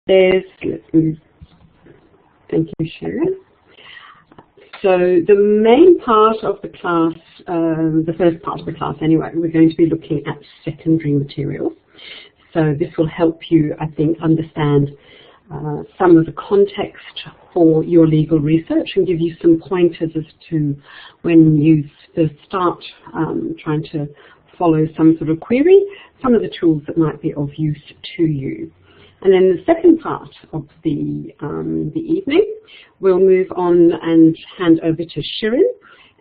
let's move. Thank you, Sharon. So the main part of the class, the first part of the class anyway, we're going to be looking at secondary materials. So this will help you, I think, understand some of the context for your legal research and give you some pointers as to when you start trying to follow some sort of query, some of the tools that might be of use to you. And then the second part of the evening, we'll move on and hand over to Shirin,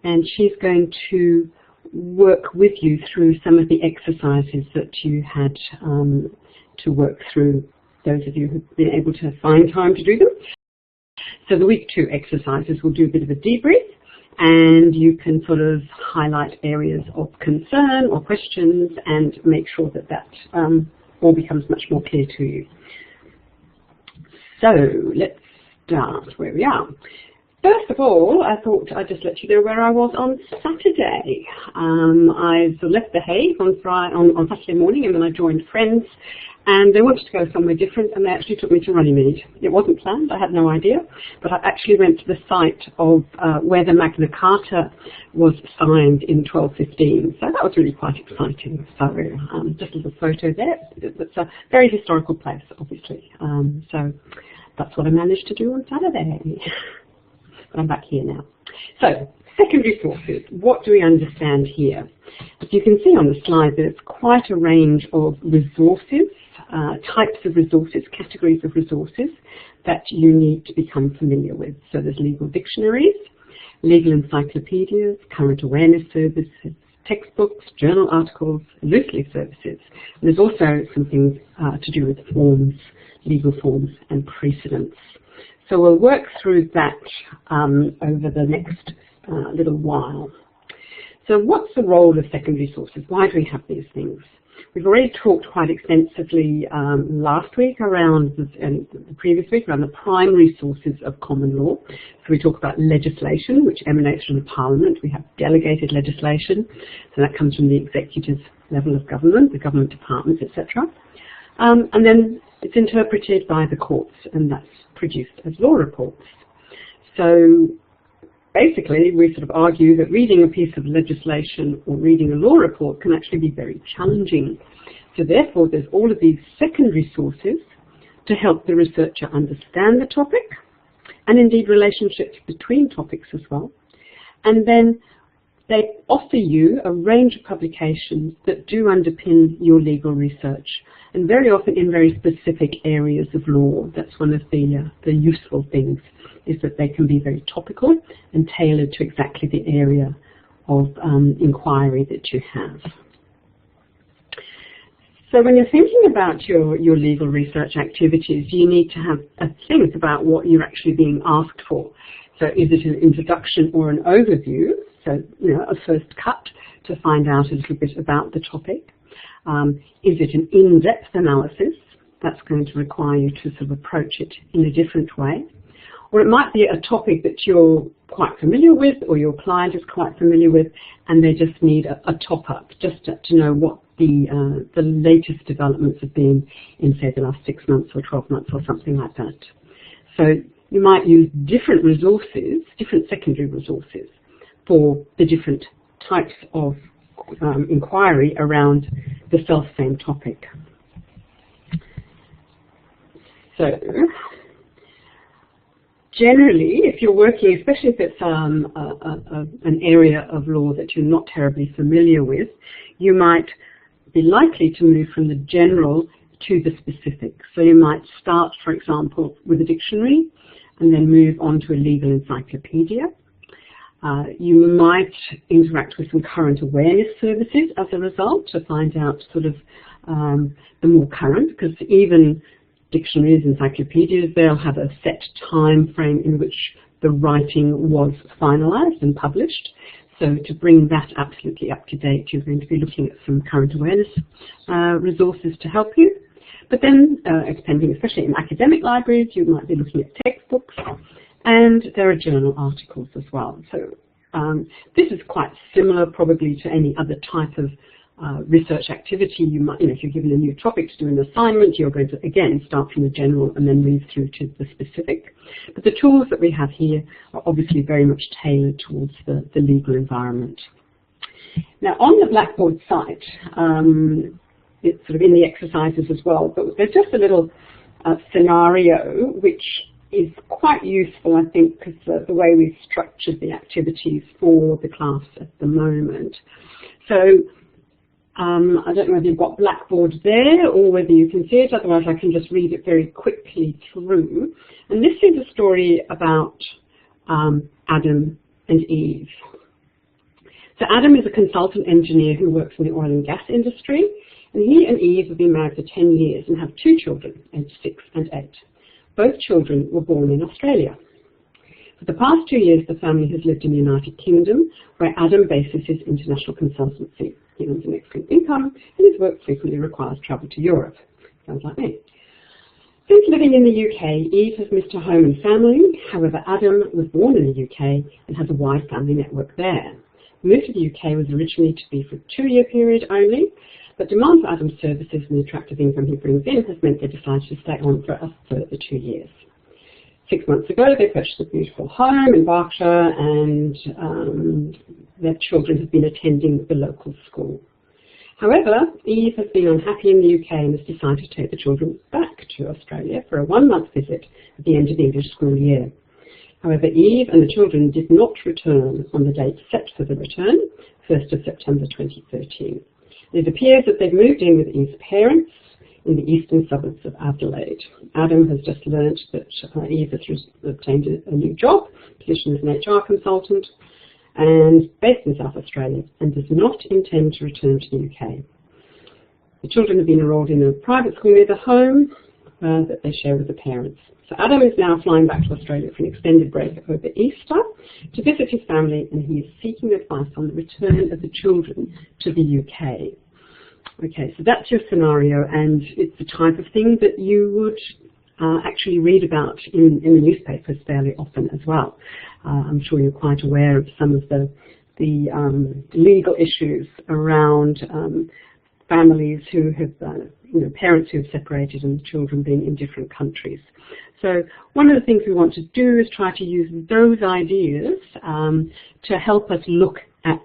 and she's going to work with you through some of the exercises that you had to work through, those of you who've been able to find time to do them. So the week 2 exercises will do a bit of a debrief, and you can sort of highlight areas of concern or questions and make sure that that all becomes much more clear to you. So let's start where we are. First of all, I thought I'd just let you know where I was on Saturday. I left The Hague on Saturday morning, and then I joined friends, and they wanted to go somewhere different, and they actually took me to Runnymede. It wasn't planned, I had no idea, but I actually went to the site of where the Magna Carta was signed in 1215, so that was really quite exciting. So just a little photo there. It's a very historical place, obviously, so that's what I managed to do on Saturday. But I'm back here now. So, secondary sources, what do we understand here? As you can see on the slide, there's quite a range of resources, types of resources, categories of resources that you need to become familiar with. So there's legal dictionaries, legal encyclopedias, current awareness services, textbooks, journal articles, loose leaf services. And there's also some things to do with forms, legal forms and precedents. So we'll work through that over the next little while. So what's the role of secondary sources? Why do we have these things? We've already talked quite extensively last week and the previous week around the primary sources of common law. So we talk about legislation, which emanates from the Parliament. We have delegated legislation, so that comes from the executive level of government, the government departments, etc. And then it's interpreted by the courts, and that's produced as law reports. So basically, we sort of argue that reading a piece of legislation or reading a law report can actually be very challenging. So therefore, there's all of these secondary sources to help the researcher understand the topic, and indeed relationships between topics as well. And then they offer you a range of publications that do underpin your legal research, and very often in very specific areas of law. That's one of the useful things, is that they can be very topical and tailored to exactly the area of inquiry that you have. So when you're thinking about your legal research activities, you need to have a think about what you're actually being asked for. So is it an introduction or an overview? So, a first cut to find out a little bit about the topic. Is it an in-depth analysis? That's going to require you to sort of approach it in a different way. Or it might be a topic that you're quite familiar with, or your client is quite familiar with, and they just need a top-up, just to know what the latest developments have been in, say, the last 6 months or 12 months or something like that. So you might use different resources, different secondary resources, for the different types of inquiry around the self-same topic. So generally, if you're working, especially if it's an area of law that you're not terribly familiar with, you might be likely to move from the general to the specific. So you might start, for example, with a dictionary and then move on to a legal encyclopedia. You might interact with some current awareness services as a result to find out sort of the more current, because even dictionaries, encyclopedias, they'll have a set time frame in which the writing was finalized and published. So to bring that absolutely up to date, you're going to be looking at some current awareness resources to help you. But then, depending, especially in academic libraries, you might be looking at textbooks, and there are journal articles as well. So this is quite similar probably to any other type of research activity, you might, if you're given a new topic to do an assignment, you're going to, again, start from the general and then move through to the specific. But the tools that we have here are obviously very much tailored towards the legal environment. Now, on the Blackboard site, it's sort of in the exercises as well, but there's just a little scenario which is quite useful, I think, because the way we've structured the activities for the class at the moment. So I don't know whether you've got Blackboard there or whether you can see it, otherwise I can just read it very quickly through. And this is a story about Adam and Eve. So Adam is a consultant engineer who works in the oil and gas industry, and he and Eve have been married for 10 years and have 2 children, aged 6 and 8. Both children were born in Australia. For the past 2 years, the family has lived in the United Kingdom, where Adam bases his international consultancy. He earns an excellent income, and his work frequently requires travel to Europe. Sounds like me. Since living in the UK, Eve has missed her home and family. However, Adam was born in the UK and has a wide family network there. The move to the UK was originally to be for a 2-year period only, but demand for Adam's services and the attractive income he brings in has meant they decided to stay on for a further 2 years. 6 months ago, they purchased a beautiful home in Berkshire, and their children have been attending the local school. However, Eve has been unhappy in the UK and has decided to take the children back to Australia for a 1-month visit at the end of the English school year. However, Eve and the children did not return on the date set for the return, 1st of September 2013. It appears that they've moved in with Eve's parents in the eastern suburbs of Adelaide. Adam has just learnt that Eve has obtained a new job, position as an HR consultant, and based in South Australia, and does not intend to return to the UK. The children have been enrolled in a private school near the home that they share with the parents. So Adam is now flying back to Australia for an extended break over Easter to visit his family, and he is seeking advice on the return of the children to the UK. Okay, so that's your scenario, and it's the type of thing that you would actually read about in the newspapers fairly often as well. I'm sure you're quite aware of some of the legal issues around families who have, parents who have separated and children being in different countries. So one of the things we want to do is try to use those ideas to help us look at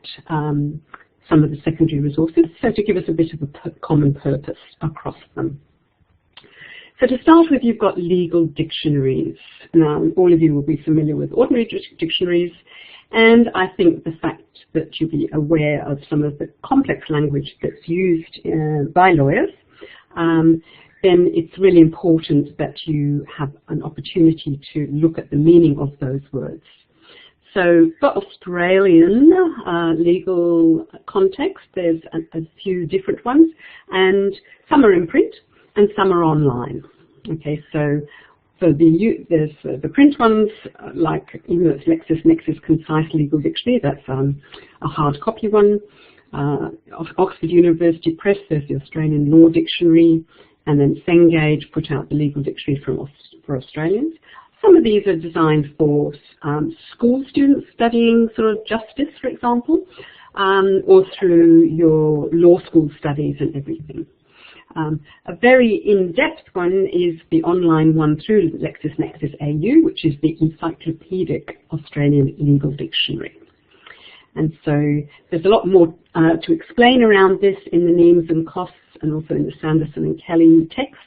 some of the secondary resources, so to give us a bit of a common purpose across them. So to start with, you've got legal dictionaries. Now, all of you will be familiar with ordinary dictionaries, and I think the fact that you'll be aware of some of the complex language that's used by lawyers, then it's really important that you have an opportunity to look at the meaning of those words. So for Australian legal context, there's a few different ones, and some are in print and some are online. Okay, so for there's the print ones, like even though it's LexisNexis Concise Legal Dictionary, that's a hard copy one. Oxford University Press, there's the Australian Law Dictionary, and then Cengage put out the Legal Dictionary for Australians. Some of these are designed for school students studying sort of justice, for example, or through your law school studies and everything. A very in-depth one is the online one through LexisNexis AU, which is the Encyclopedic Australian Legal Dictionary. And so there's a lot more to explain around this in the names and costs, and also in the Sanderson and Kelly texts.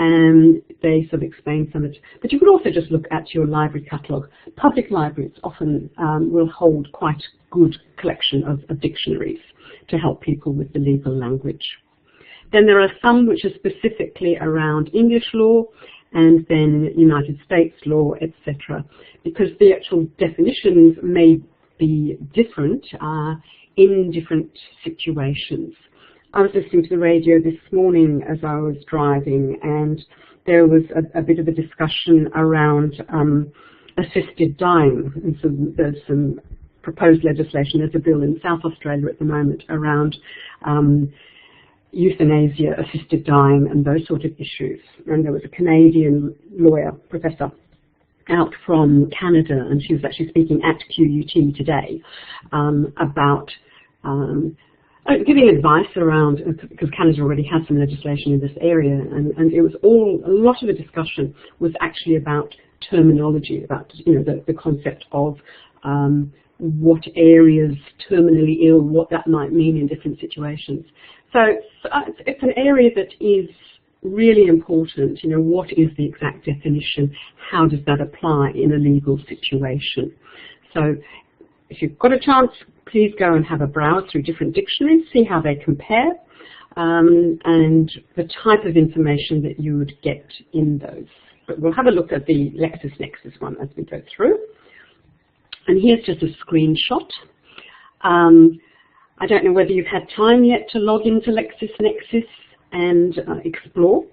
And they sort of explain some of it. But you could also just look at your library catalogue. Public libraries often will hold quite a good collection of dictionaries to help people with the legal language. Then there are some which are specifically around English law and then United States law, etc., because the actual definitions may be different in different situations. I was listening to the radio this morning as I was driving, and there was a bit of a discussion around assisted dying. And so there's some proposed legislation. There's a bill in South Australia at the moment around euthanasia, assisted dying, and those sort of issues. And there was a Canadian lawyer, professor, out from Canada, and she was actually speaking at QUT today about giving advice around, because Canada already has some legislation in this area, and it was a lot of the discussion was actually about terminology, about the concept of what areas terminally ill, what that might mean in different situations. So it's an area that is really important. What is the exact definition? How does that apply in a legal situation? So if you've got a chance, please go and have a browse through different dictionaries, see how they compare, and the type of information that you would get in those. But we'll have a look at the LexisNexis one as we go through. And here's just a screenshot. I don't know whether you've had time yet to log into LexisNexis and explore.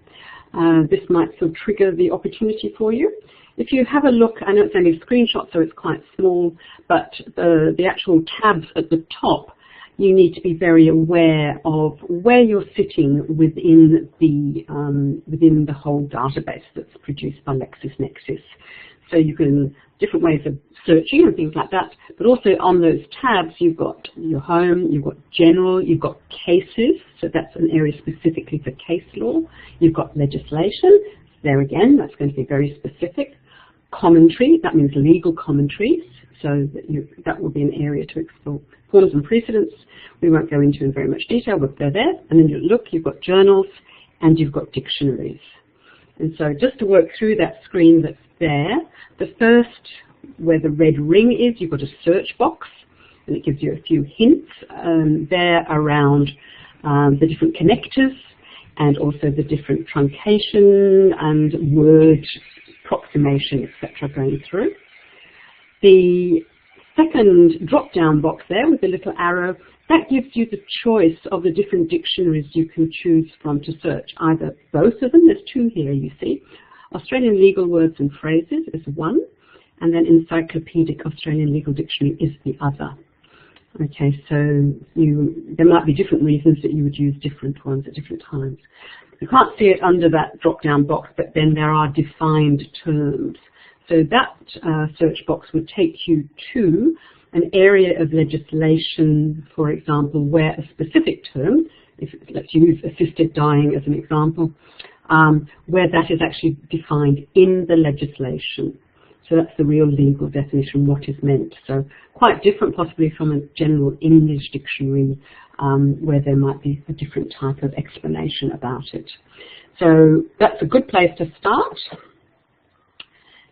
This might sort of trigger the opportunity for you. If you have a look, I know it's only a screenshot, so it's quite small, but the actual tabs at the top, you need to be very aware of where you're sitting within the whole database that's produced by LexisNexis. So you can, different ways of searching and things like that, but also on those tabs you've got your home, you've got general, you've got cases, so that's an area specifically for case law. You've got legislation, there again, that's going to be very specific. Commentary, that means legal commentaries, so that will be an area to explore. Forms and precedents, we won't go into in very much detail, but they're there. And then you look, you've got journals, and you've got dictionaries. And so just to work through that screen that's there, the first, where the red ring is, you've got a search box, and it gives you a few hints there around the different connectors, and also the different truncation and word approximation, etc. going through. The second drop-down box there with the little arrow, that gives you the choice of the different dictionaries you can choose from to search. Either both of them, there's two here you see. Australian Legal Words and Phrases is one, and then Encyclopedic Australian Legal Dictionary is the other. Okay, so there might be different reasons that you would use different ones at different times. You can't see it under that drop-down box, but then there are defined terms. So that search box would take you to an area of legislation, for example, where a specific term, let's use assisted dying as an example, where that is actually defined in the legislation. So that's the real legal definition, what is meant. So quite different possibly from a general English dictionary where there might be a different type of explanation about it. So that's a good place to start.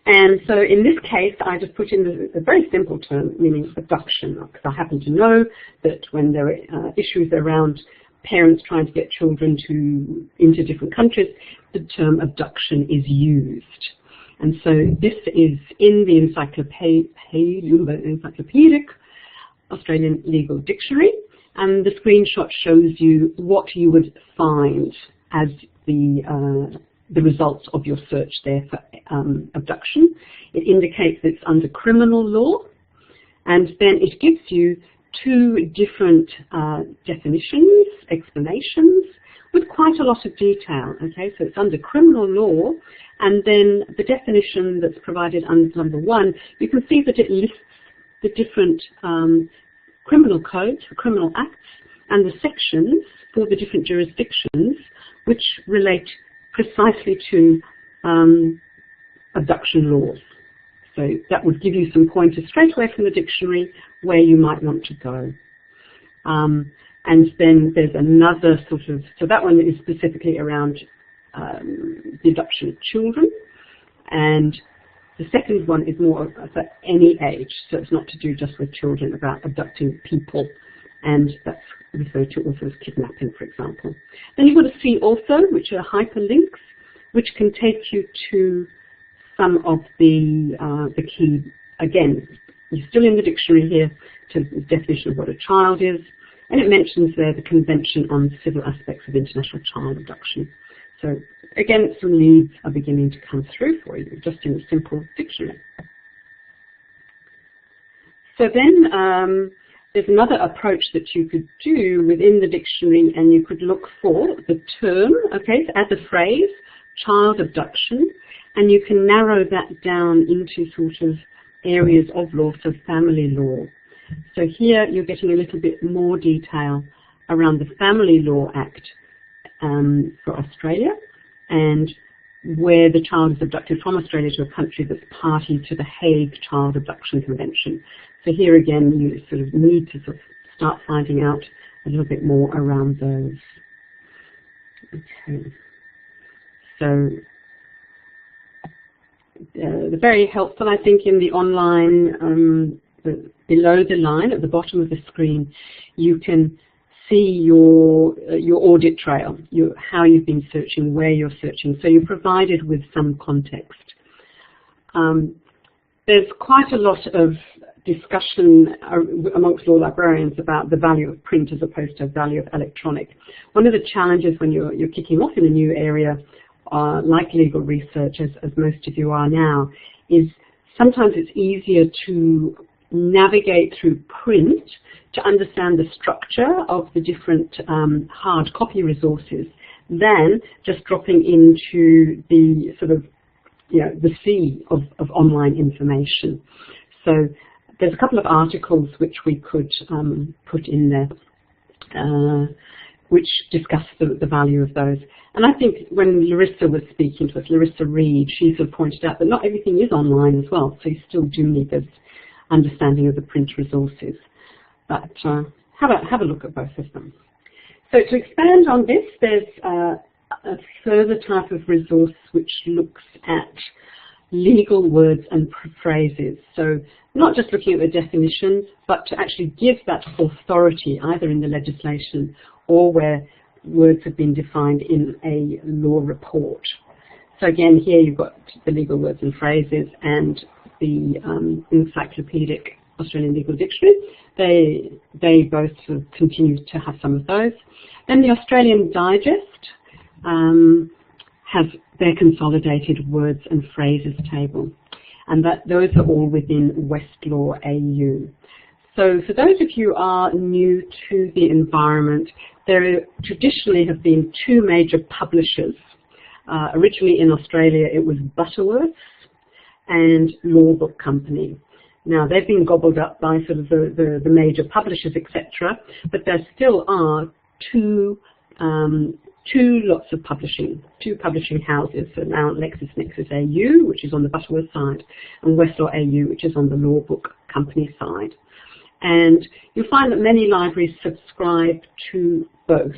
And so in this case, I just put in a very simple term, meaning abduction, because I happen to know that when there are issues around parents trying to get children into different countries, the term abduction is used. And so this is in the Encyclopedic Australian Legal Dictionary, and the screenshot shows you what you would find as the results of your search there for abduction. It indicates it's under criminal law, and then it gives you two different definitions, explanations, with quite a lot of detail. Okay, so it's under criminal law, and then the definition that's provided under number one, you can see that it lists the different criminal codes for criminal acts and the sections for the different jurisdictions which relate precisely to abduction laws. So that would give you some pointers straight away from the dictionary where you might want to go. And then there's another sort of, so that one is specifically around the abduction of children, and the second one is more for any age, so it's not to do just with children, about abducting people, and that's referred to also as kidnapping, for example. Then you've got to see also, which are hyperlinks, which can take you to some of the key, again, you're still in the dictionary here, to the definition of what a child is, and it mentions there the Convention on Civil Aspects of International Child Abduction. So again, some leads are beginning to come through for you, just in a simple dictionary. So then there's another approach that you could do within the dictionary, and you could look for the term, okay, so as a phrase, child abduction, and you can narrow that down into sort of areas of law, so family law. So here you're getting a little bit more detail around the Family Law Act for Australia, and where the child is abducted from Australia to a country that's party to the Hague Child Abduction Convention. So here again, you sort of need to sort of start finding out a little bit more around those. Okay. So they're very helpful, I think, in the online, below the line at the bottom of the screen, you can see your audit trail, how you've been searching, where you're searching. So you're provided with some context. There's quite a lot of discussion amongst law librarians about the value of print as opposed to the value of electronic. One of the challenges when you're kicking off in a new area, like legal research, as most of you are now, is sometimes it's easier to navigate through print to understand the structure of the different hard copy resources than just dropping into the sort of, the sea of online information. So there's a couple of articles which we could put in there which discuss the value of those. And I think when Larissa was speaking to us, Larissa Reed, she sort of pointed out that not everything is online as well, so you still do need this understanding of the print resources. But have a look at both of them. So to expand on this, there's a further type of resource which looks at legal words and phrases. So not just looking at the definitions, but to actually give that authority either in the legislation or where words have been defined in a law report. So again, here you've got the legal words and phrases and the Encyclopedic Australian Legal Dictionary. They both sort of continue to have some of those. Then the Australian Digest has their consolidated words and phrases table, and those are all within Westlaw AU. So for those of you who are new to the environment, there traditionally have been two major publishers. Originally in Australia it was Butterworths and Law Book Company. Now they've been gobbled up by sort of the major publishers, etc., but there still are two lots of publishing, two publishing houses. So now LexisNexis AU, which is on the Butterworth side, and Westlaw AU, which is on the Law Book Company side. And you'll find that many libraries subscribe to both,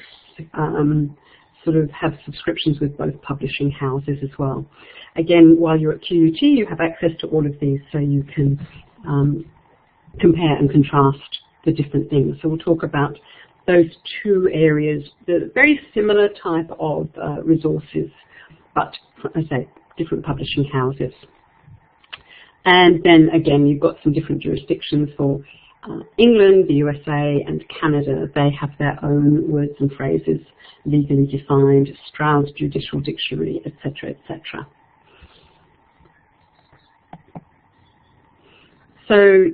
sort of have subscriptions with both publishing houses as well. Again, while you're at QUT, you have access to all of these, so you can compare and contrast the different things. So we'll talk about those two areas, the very similar type of resources, but as I say, different publishing houses. And then again, you've got some different jurisdictions for England, the USA, and Canada. They have their own words and phrases legally defined, Stroud's Judicial Dictionary, etc., etc. So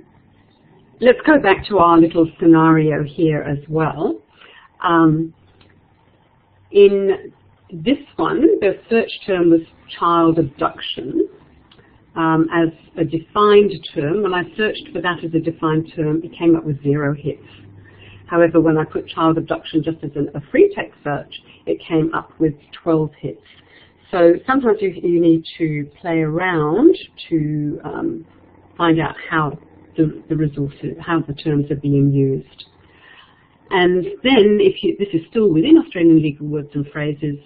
let's go back to our little scenario here as well. In this one, the search term was child abduction as a defined term. When I searched for that as a defined term, it came up with 0 hits. However, when I put child abduction just as a free text search, it came up with 12 hits. So sometimes you need to play around to find out how the resources, how the terms are being used. And then, this is still within Australian legal words and phrases,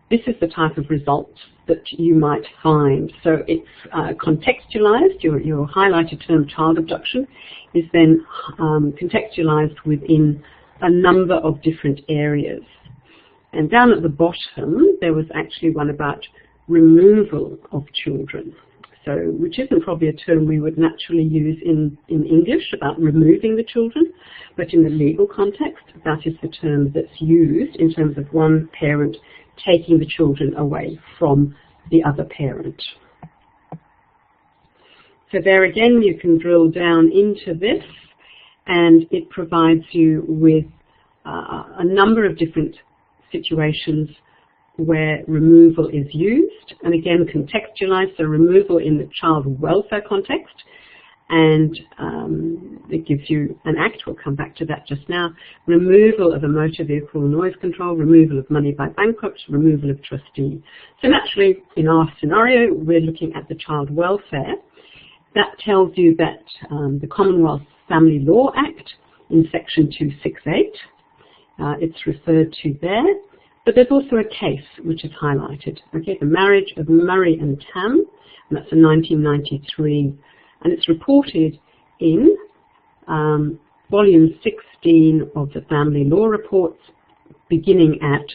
this is the type of results that you might find. So it's contextualized. Your highlighted term, child abduction, is then contextualized within a number of different areas. And down at the bottom, there was actually one about removal of children. So, which isn't probably a term we would naturally use in English, about removing the children, but in the legal context, that is the term that's used in terms of one parent taking the children away from the other parent. So there again, you can drill down into this, and it provides you with a number of different situations where removal is used, and again contextualized, so removal in the child welfare context, and it gives you an act, we'll come back to that just now, removal of a motor vehicle noise control, removal of money by bankrupt, removal of trustee. So naturally, in our scenario, we're looking at the child welfare. That tells you that the Commonwealth Family Law Act in section 268, it's referred to there, but there's also a case which is highlighted, okay, the marriage of Murray and Tam, and that's in 1993, and it's reported in volume 16 of the Family Law Reports, beginning at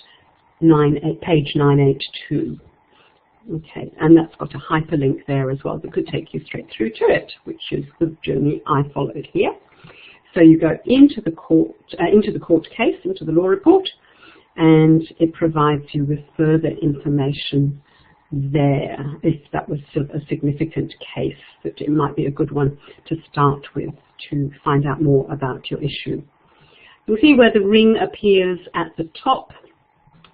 page 982. Okay, and that's got a hyperlink there as well that could take you straight through to it, which is the journey I followed here. So you go into the court case, into the law report, and it provides you with further information there. If that was sort of a significant case, that it might be a good one to start with to find out more about your issue. You'll see where the ring appears at the top.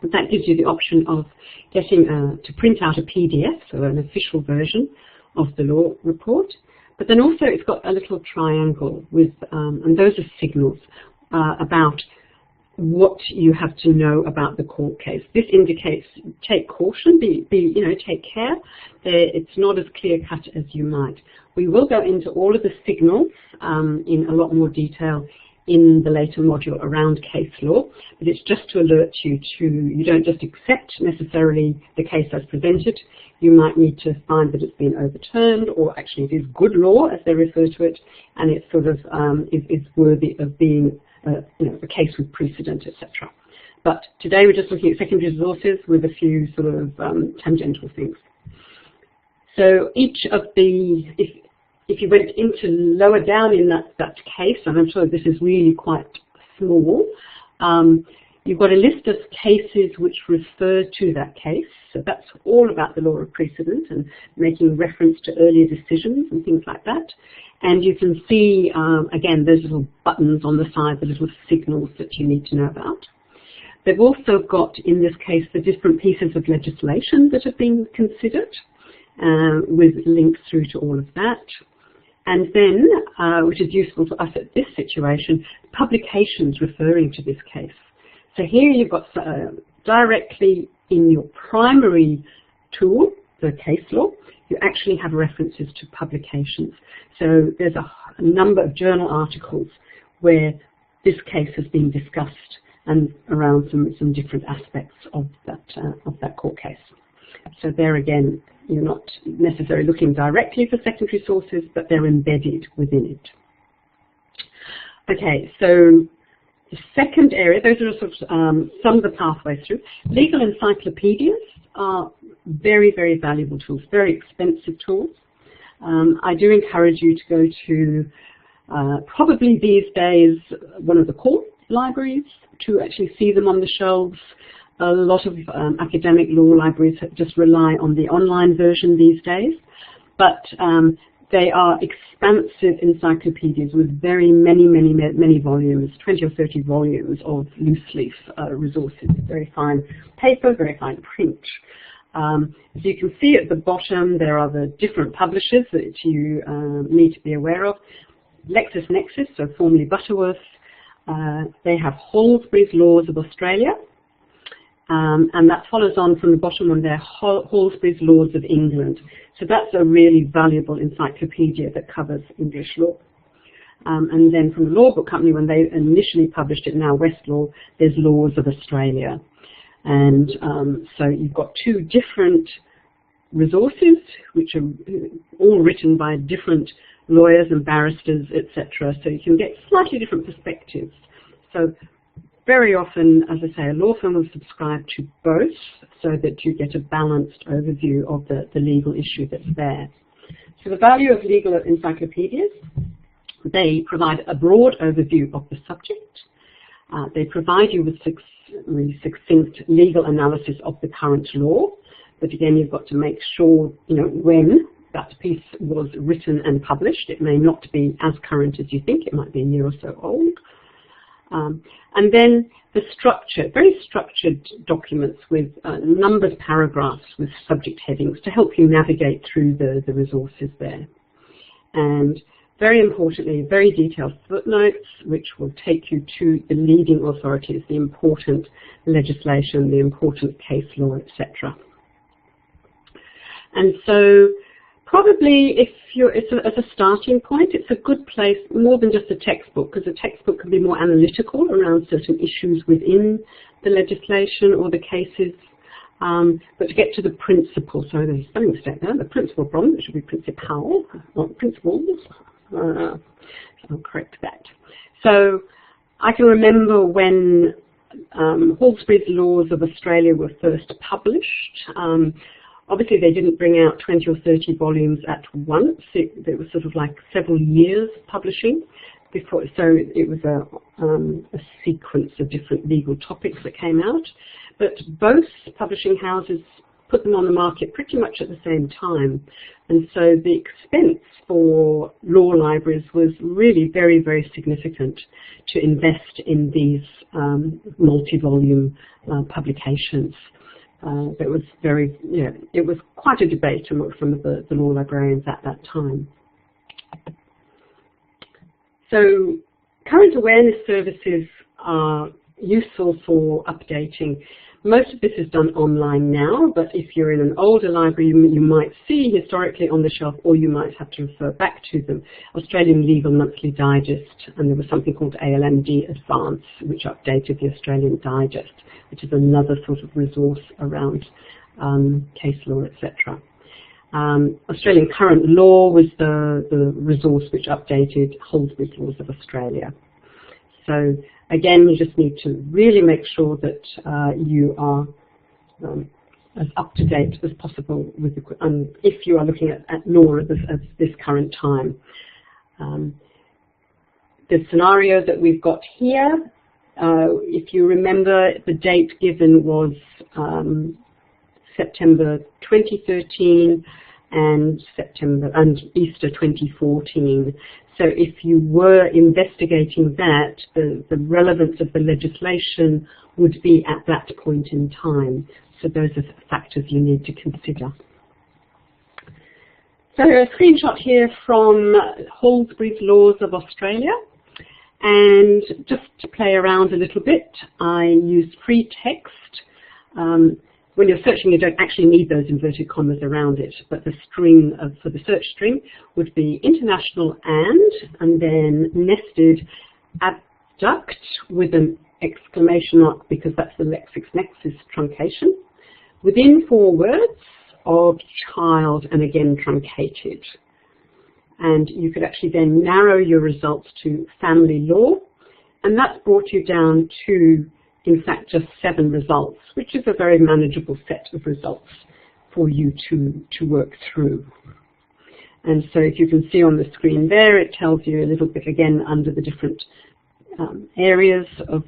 That gives you the option of getting to print out a PDF, so an official version of the law report. But then also it's got a little triangle with, and those are signals about what you have to know about the court case. This indicates take caution, take care. It's not as clear cut as you might. We will go into all of the signals in a lot more detail in the later module around case law, but it's just to alert you to, you don't just accept necessarily the case as presented. You might need to find that it's been overturned, or actually it is good law as they refer to it, and it sort of is worthy of being a case with precedent, etc. But today we're just looking at secondary resources with a few sort of tangential things. So each of the, if you went into lower down in that case, and I'm sure this is really quite small, you've got a list of cases which refer to that case. So that's all about the law of precedent and making reference to earlier decisions and things like that. And you can see, again, those little buttons on the side, the little signals that you need to know about. They've also got, in this case, the different pieces of legislation that have been considered, with links through to all of that. And then, which is useful for us at this situation, publications referring to this case. So here you've got directly in your primary tool, the case law, you actually have references to publications. So there's a number of journal articles where this case has been discussed and around some different aspects of that court case. So there again, you're not necessarily looking directly for secondary sources, but they're embedded within it. Okay, so the second area, those are sort of some of the pathways through. Legal encyclopedias are very, very valuable tools, very expensive tools. I do encourage you to go to probably these days one of the court libraries to actually see them on the shelves. A lot of academic law libraries just rely on the online version these days, but they are expansive encyclopedias with very many volumes, 20 or 30 volumes of loose leaf resources, very fine paper, very fine print. As you can see at the bottom, there are the different publishers that you need to be aware of. LexisNexis, so formerly Butterworth, they have Halsbury's Laws of Australia, and that follows on from the bottom one there, Halsbury's Laws of England. So that's a really valuable encyclopedia that covers English law. And then from the Law Book Company, when they initially published it, now Westlaw, there's Laws of Australia. And so you've got two different resources, which are all written by different lawyers and barristers, etc. So you can get slightly different perspectives. So very often, as I say, a law firm will subscribe to both so that you get a balanced overview of the legal issue that's there. So the value of legal encyclopedias, they provide a broad overview of the subject. They provide you with really succinct legal analysis of the current law. But again, you've got to make sure, when that piece was written and published. It may not be as current as you think. It might be a year or so old. And then the structure, very structured documents with numbered paragraphs with subject headings to help you navigate through the resources there. And very importantly, very detailed footnotes which will take you to the leading authorities, the important legislation, the important case law, etc. And so probably if you're, as a starting point, it's a good place, more than just a textbook, because a textbook can be more analytical around certain issues within the legislation or the cases. But to get to the principle, so there's a spelling mistake there, the principal problem, it should be principal, not principles. So I'll correct that. So I can remember when Hallsbury's Laws of Australia were first published. Obviously they didn't bring out 20 or 30 volumes at once. It was sort of like several years publishing before, so it was a sequence of different legal topics that came out. But both publishing houses put them on the market pretty much at the same time. And so the expense for law libraries was really very, very significant to invest in these multi-volume publications. It was very, it was quite a debate from the law librarians at that time. So current awareness services are useful for updating. Most of this is done online now, but if you're in an older library, you might see historically on the shelf, or you might have to refer back to them, Australian Legal Monthly Digest, and there was something called ALMD Advance, which updated the Australian Digest, which is another sort of resource around case law, etc. Australian Current Law was the resource which updated Hallsbury's Laws of Australia. So again, you just need to really make sure that you are as up to date as possible with if you are looking at law at this current time. The scenario that we've got here, if you remember, the date given was September 2013 and Easter 2014. So if you were investigating that, the relevance of the legislation would be at that point in time. So those are factors you need to consider. So a screenshot here from Hallsbury's Laws of Australia. And just to play around a little bit, I use free text. When you're searching, you don't actually need those inverted commas around it, but the string for the search string would be international and then nested abduct with an exclamation mark, because that's the LexisNexis truncation, within 4 words of child, and again truncated. And you could actually then narrow your results to family law, and that's brought you down to, in fact, just 7 results, which is a very manageable set of results for you to work through. And so if you can see on the screen there, it tells you a little bit again under the different areas of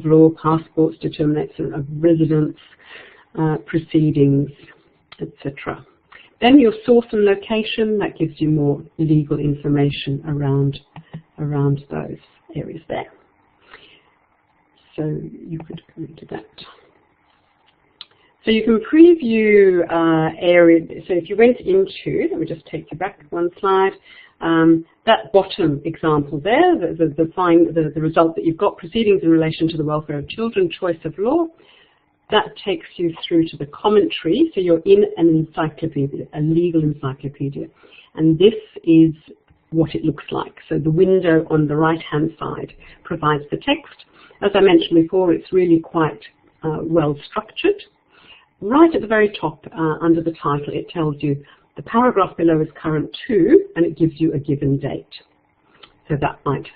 law: passports, determination of residence, proceedings, etc. Then your source and location, that gives you more legal information around those areas there. So you could go into that. So you can preview area. So if you went into, let me just take you back 1 slide, that bottom example there, the result that you've got, proceedings in relation to the welfare of children, choice of law, that takes you through to the commentary. So you're in an encyclopedia, a legal encyclopedia. And this is what it looks like. So the window on the right-hand side provides the text. As I mentioned before, it's really quite well structured. Right at the very top, under the title, it tells you the paragraph below is current to, and it gives you a given date. So that might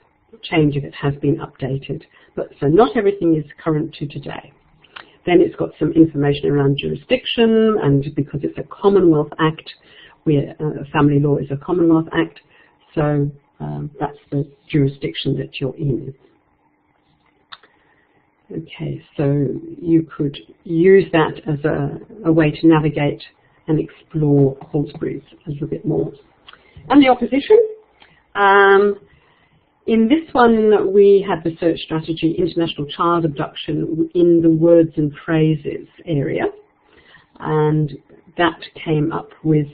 change if it has been updated. But so not everything is current to today. Then it's got some information around jurisdiction, and because it's a Commonwealth Act, family law is a Commonwealth Act, so that's the jurisdiction that you're in. Okay, so you could use that as a way to navigate and explore Hallsbury's a little bit more. And the opposition. In this one, we had the search strategy, international child abduction, in the words and phrases area. And that came up with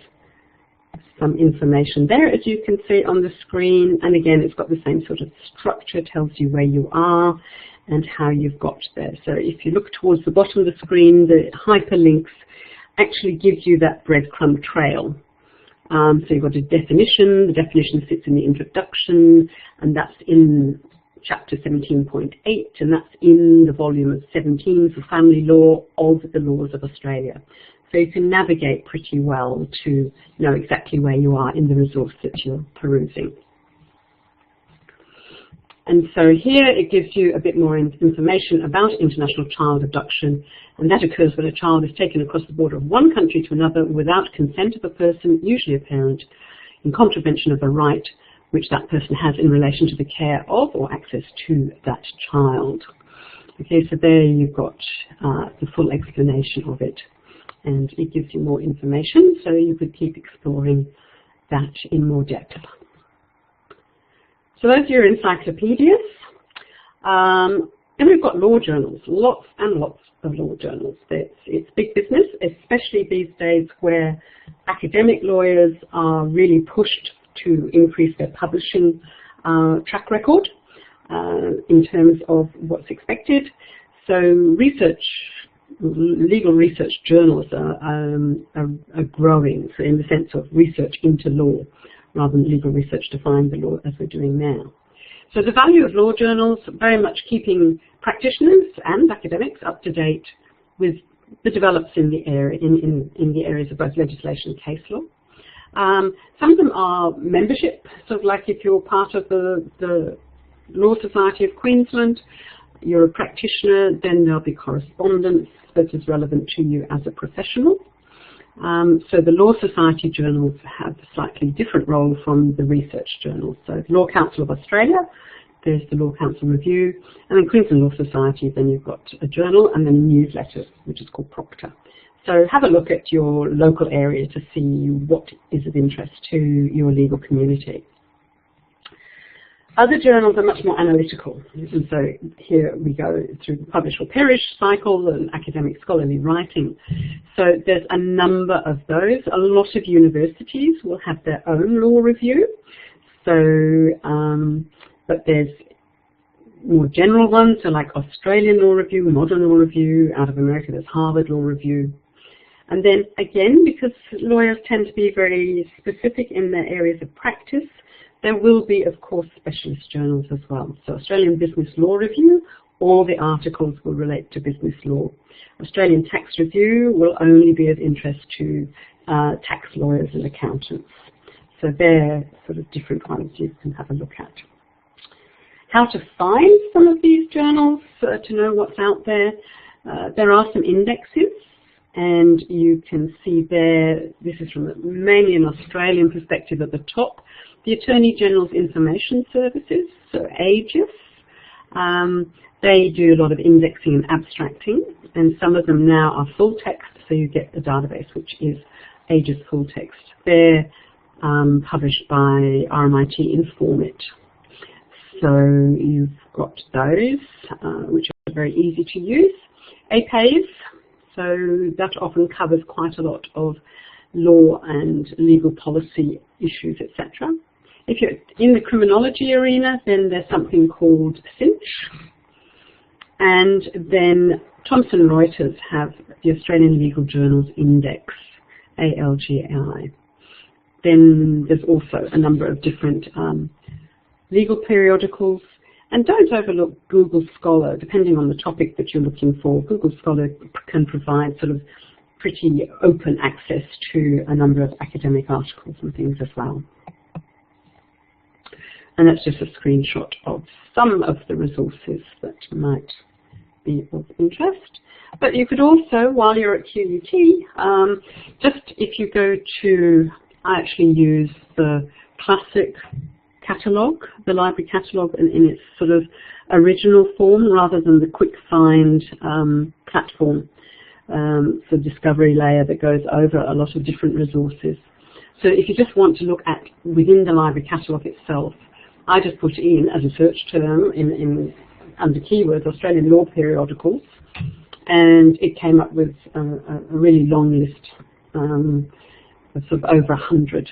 some information there, as you can see on the screen. And again, it's got the same sort of structure, tells you where you are and how you've got there. So if you look towards the bottom of the screen, the hyperlinks actually gives you that breadcrumb trail. So you've got a definition. The definition sits in the introduction, and that's in chapter 17.8, and that's in the volume of 17 for family law of the laws of Australia. So you can navigate pretty well to know exactly where you are in the resource that you're perusing. And so here it gives you a bit more information about international child abduction, and that occurs when a child is taken across the border of one country to another without consent of a person, usually a parent, in contravention of a right which that person has in relation to the care of or access to that child. Okay, so there you've got the full explanation of it, and it gives you more information, so you could keep exploring that in more depth. So those are your encyclopedias. Then we've got law journals, lots and lots of law journals. It's big business, especially these days where academic lawyers are really pushed to increase their publishing track record in terms of what's expected. So legal research journals are growing, so in the sense of research into law, rather than legal research to find the law as we're doing now. So the value of law journals, very much keeping practitioners and academics up to date with the develops in the area, in the areas of both legislation and case law. Some of them are membership, sort of like if you're part of the Law Society of Queensland, you're a practitioner, then there'll be correspondence that is relevant to you as a professional. So the Law Society journals have a slightly different role from the research journals. So Law Council of Australia, there's the Law Council Review, and then Queensland Law Society, then you've got a journal and then a newsletter, which is called Proctor. So have a look at your local area to see what is of interest to your legal community. Other journals are much more analytical, and so here we go through the publish or perish cycle and academic scholarly writing. So there's a number of those. A lot of universities will have their own law review. So, but there's more general ones, so like Australian Law Review, Modern Law Review. Out of America, there's Harvard Law Review. And then again, because lawyers tend to be very specific in their areas of practice, there will be, of course, specialist journals as well. So Australian Business Law Review, all the articles will relate to business law. Australian Tax Review will only be of interest to tax lawyers and accountants. So they're sort of different ones you can have a look at. How to find some of these journals to know what's out there. There are some indexes, and you can see there, this is from mainly an Australian perspective at the top, the Attorney General's Information Services, so AGIS. They do a lot of indexing and abstracting, and some of them now are full text, so you get the database, which is AGIS full text. They're published by RMIT Informit. So you've got those, which are very easy to use. APAs, so that often covers quite a lot of law and legal policy issues, etc. If you're in the criminology arena, then there's something called Cinch. And then Thomson Reuters have the Australian Legal Journals Index, ALGI. Then there's also a number of different legal periodicals. And don't overlook Google Scholar, depending on the topic that you're looking for. Google Scholar can provide sort of pretty open access to a number of academic articles and things as well. And that's just a screenshot of some of the resources that might be of interest. But you could also, while you're at QUT, just if you go to, I actually use the classic catalogue, the library catalogue in its sort of original form rather than the quick find platform, the discovery layer that goes over a lot of different resources. So if you just want to look at within the library catalogue itself, I just put in as a search term under keywords Australian law periodicals, and it came up with a really long list of sort of over 100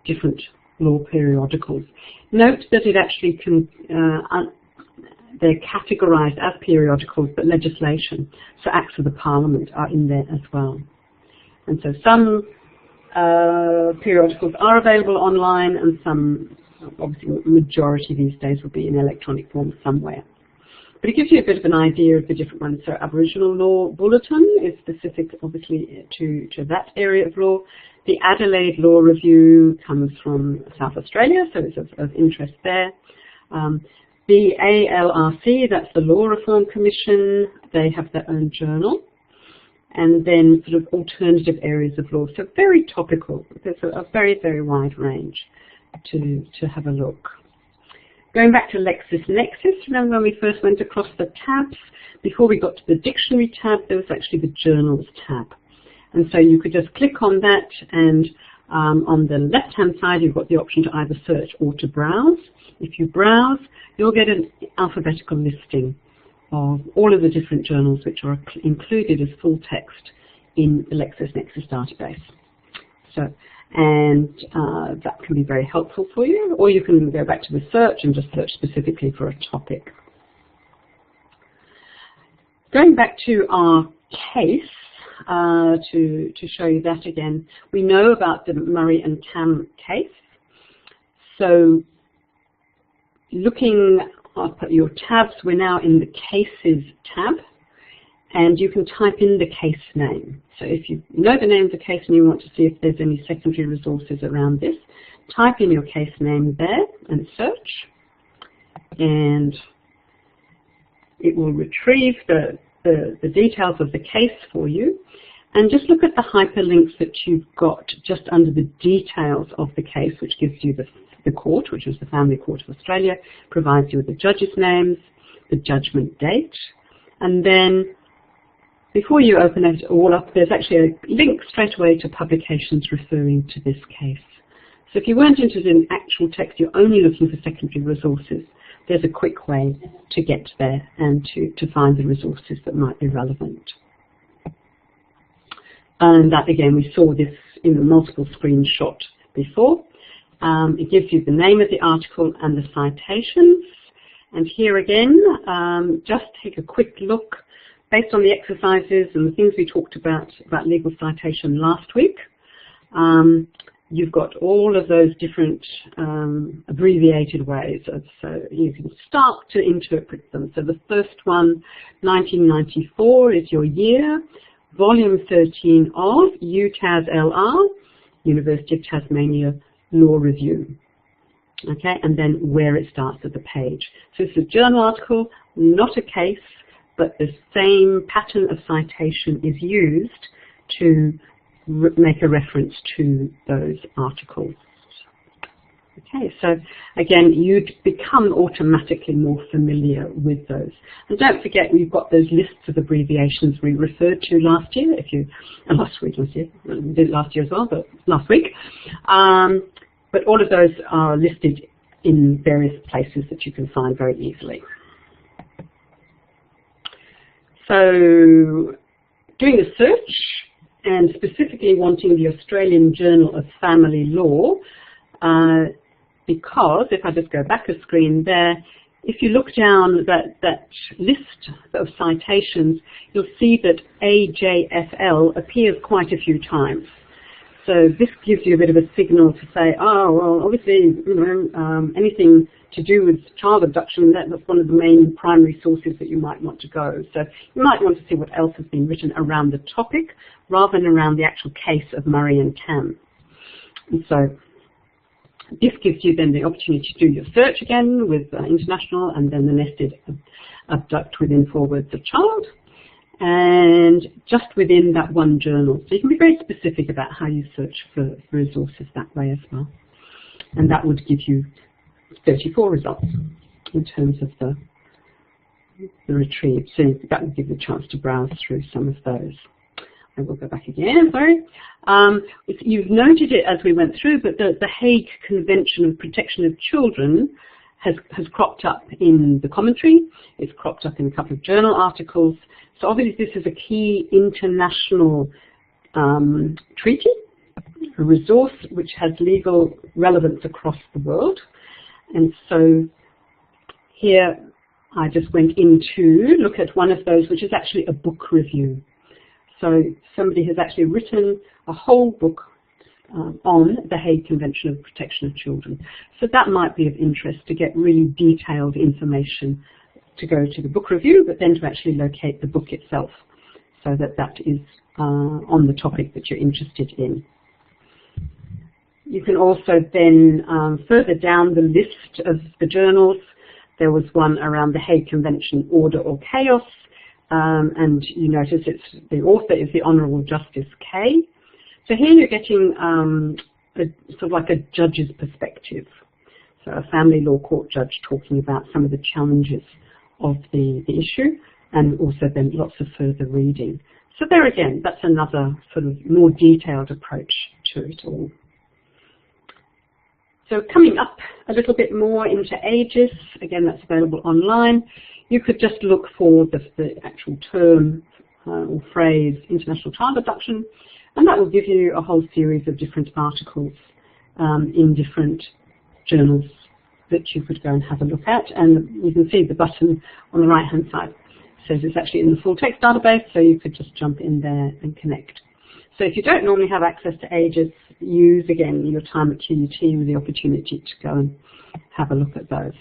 different law periodicals. Note that it actually can, they're categorised as periodicals, but legislation, so acts of the Parliament, are in there as well. And so some periodicals are available online, and some, obviously the majority these days, will be in electronic form somewhere. But it gives you a bit of an idea of the different ones. So Aboriginal Law Bulletin is specific, obviously, to that area of law. The Adelaide Law Review comes from South Australia, so it's of interest there. The ALRC, that's the Law Reform Commission, they have their own journal. And then sort of alternative areas of law, so very topical. There's a very, very wide range to have a look. Going back to LexisNexis, remember when we first went across the tabs? Before we got to the dictionary tab, there was actually the journals tab. And so you could just click on that, and on the left-hand side, you've got the option to either search or to browse. If you browse, you'll get an alphabetical listing of all of the different journals which are included as full text in the LexisNexis database. So, and that can be very helpful for you, or you can go back to the search and just search specifically for a topic. Going back to our case, to show you that again, we know about the Murray and Tam case. So looking up at your tabs, we're now in the Cases tab, and you can type in the case name. So if you know the name of the case and you want to see if there's any secondary resources around this, type in your case name there and search, and it will retrieve the details of the case for you. And just look at the hyperlinks that you've got just under the details of the case, which gives you the court, which is the Family Court of Australia, provides you with the judges' names, the judgment date, and then before you open it all up, there's actually a link straight away to publications referring to this case. So if you weren't interested in actual text, you're only looking for secondary resources, there's a quick way to get there and to find the resources that might be relevant. And that, again, we saw this in the multiple screenshot before. It gives you the name of the article and the citations. And here again, just take a quick look based on the exercises and the things we talked about legal citation last week. You've got all of those different abbreviated ways, so you can start to interpret them. So the first one, 1994, is your year. Volume 13 of UTAS LR, University of Tasmania Law Review. Okay, and then where it starts at the page. So it's a journal article, not a case, but the same pattern of citation is used to make a reference to those articles. Okay, so again, you'd become automatically more familiar with those. And don't forget, we've got those lists of abbreviations we referred to last year, last week, we did it last year as well, but last week. But all of those are listed in various places that you can find very easily. So doing a search and specifically wanting the Australian Journal of Family Law, because if I just go back a screen there, if you look down that list of citations, you'll see that AJFL appears quite a few times. So this gives you a bit of a signal to say, oh, well, obviously, anything to do with child abduction, that's one of the main primary sources that you might want to go. So you might want to see what else has been written around the topic rather than around the actual case of Murray and Tam. And so this gives you then the opportunity to do your search again with international and then the nested abduct within 4 words of child, and just within that one journal. So you can be very specific about how you search for resources that way as well. And that would give you 34 results in terms of the retrieve. So that would give you a chance to browse through some of those. I will go back again, sorry. You've noted it as we went through, but the Hague Convention on Protection of Children has cropped up in the commentary. It's cropped up in a couple of journal articles. So obviously this is a key international treaty a resource which has legal relevance across the world. And so here I just went in to look at one of those, which is actually a book review. So somebody has actually written a whole book on the Hague Convention of Protection of Children. So that might be of interest, to get really detailed information, to go to the book review, but then to actually locate the book itself, so that that is on the topic that you're interested in. You can also then, further down the list of the journals, there was one around the Hague Convention, Order or Chaos, and you notice the author is the Honourable Justice Kay. So here you're getting sort of like a judge's perspective. So a family law court judge talking about some of the challenges of the issue, and also then lots of further reading. So there again, that's another sort of more detailed approach to it all. So coming up a little bit more into ages, again that's available online. You could just look for the actual term or phrase international child abduction, and that will give you a whole series of different articles in different journals that you could go and have a look at. And you can see the button on the right hand side says it's actually in the full text database, so you could just jump in there and connect. So if you don't normally have access to ages, use again your time at QUT with the opportunity to go and have a look at those.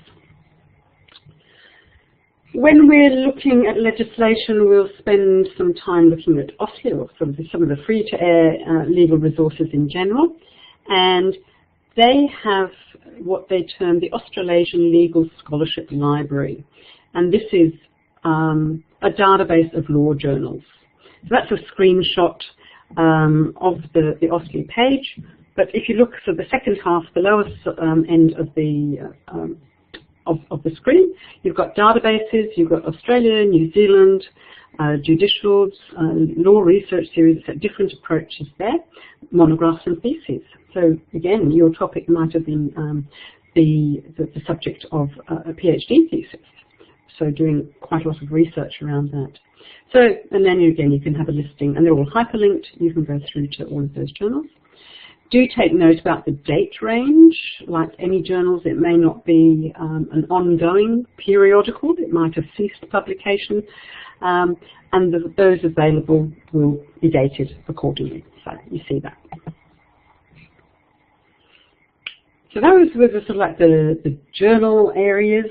When we're looking at legislation, we'll spend some time looking at OSLI, or sort of some of the free-to-air legal resources in general, and they have what they term the Australasian Legal Scholarship Library, and this is a database of law journals. So that's a screenshot of the OSLI page, but if you look for the second half, the lowest end of the screen, you've got databases, you've got Australia, New Zealand, judicials, law research series, different approaches there, monographs and theses. So again, your topic might have been the subject of a PhD thesis, so doing quite a lot of research around that. So, and then again, you can have a listing, and they're all hyperlinked. You can go through to all of those journals. Do take note about the date range. Like any journals, it may not be an ongoing periodical. It might have ceased publication, and those available will be dated accordingly. So you see that. So those were the sort of like the journal areas.